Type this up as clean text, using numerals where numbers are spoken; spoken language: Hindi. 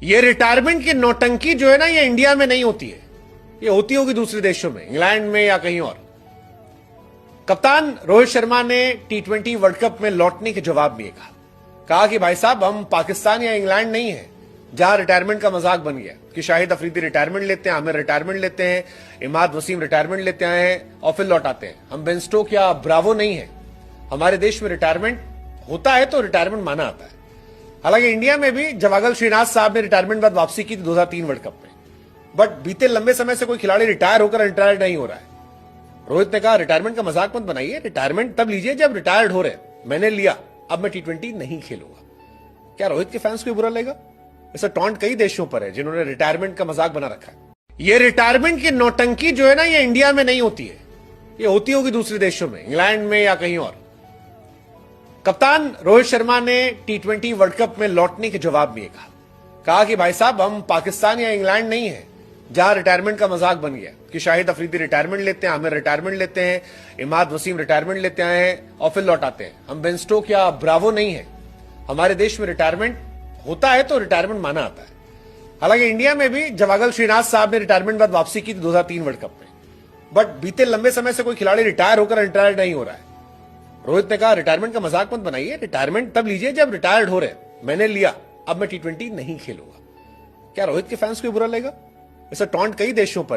ये रिटायरमेंट की नौटंकी जो है ना, ये इंडिया में नहीं होती है, ये होती होगी दूसरे देशों में, इंग्लैंड में या कहीं और। कप्तान रोहित शर्मा ने T20 वर्ल्ड कप में लौटने के जवाब में कहा कि भाई साहब, हम पाकिस्तान या इंग्लैंड नहीं है जहां रिटायरमेंट का मजाक बन गया कि शाहिद अफरीदी रिटायरमेंट लेते हैं, आमिर रिटायरमेंट लेते हैं, इमाद वसीम रिटायरमेंट लेते हैं और फिर लौटाते हैं। हम बेन स्टोक या ब्रावो नहीं है। हमारे देश में रिटायरमेंट होता है तो रिटायरमेंट माना आता है। हालांकि इंडिया में भी जवागल श्रीनाथ साहब ने रिटायरमेंट बाद वापसी की थी 2003 वर्ल्ड कप में, बट बीते लंबे समय से कोई खिलाड़ी रिटायर होकर रिटायर्ड नहीं हो रहा है। रोहित ने कहा, रिटायरमेंट का मजाक मत बनाइए, रिटायरमेंट तब लीजिए जब रिटायर्ड हो रहे। मैंने लिया, अब मैं T20 नहीं खेलूंगा। क्या रोहित के फैंस को बुरा लगेगा? ऐसा टॉन्ट कई देशों पर है जिन्होंने रिटायरमेंट का मजाक बना रखा है। ये रिटायरमेंट की नौटंकी जो है ना, ये इंडिया में नहीं होती है, ये होती होगी दूसरे देशों में, इंग्लैंड में या कहीं और। कप्तान रोहित शर्मा ने T20 वर्ल्ड कप में लौटने के जवाब में कहा कि भाई साहब, हम पाकिस्तान या इंग्लैंड नहीं है जहां रिटायरमेंट का मजाक बन गया कि शाहिद अफरीदी रिटायरमेंट लेते हैं, आमिर रिटायरमेंट लेते हैं, इमाद वसीम रिटायरमेंट लेते हैं और फिर लौटाते हैं। हम बेन स्टोक या ब्रावो नहीं है। हमारे देश में रिटायरमेंट होता है तो रिटायरमेंट माना आता है। हालांकि इंडिया में भी जवागल श्रीनाथ साहब ने रिटायरमेंट बाद वापसी की थी 2003 वर्ल्ड कप में, बट बीते लंबे समय से कोई खिलाड़ी रिटायर होकर रिटायर्ड नहीं हो रहा है। रोहित ने कहा, रिटायरमेंट का मजाक मत बनाइए, रिटायरमेंट तब लीजिए जब रिटायर्ड हो रहे। मैंने लिया, अब मैं T20 नहीं खेलूंगा। क्या रोहित के फैंस को बुरा लगेगा? ऐसा टॉन्ट कई देशों पर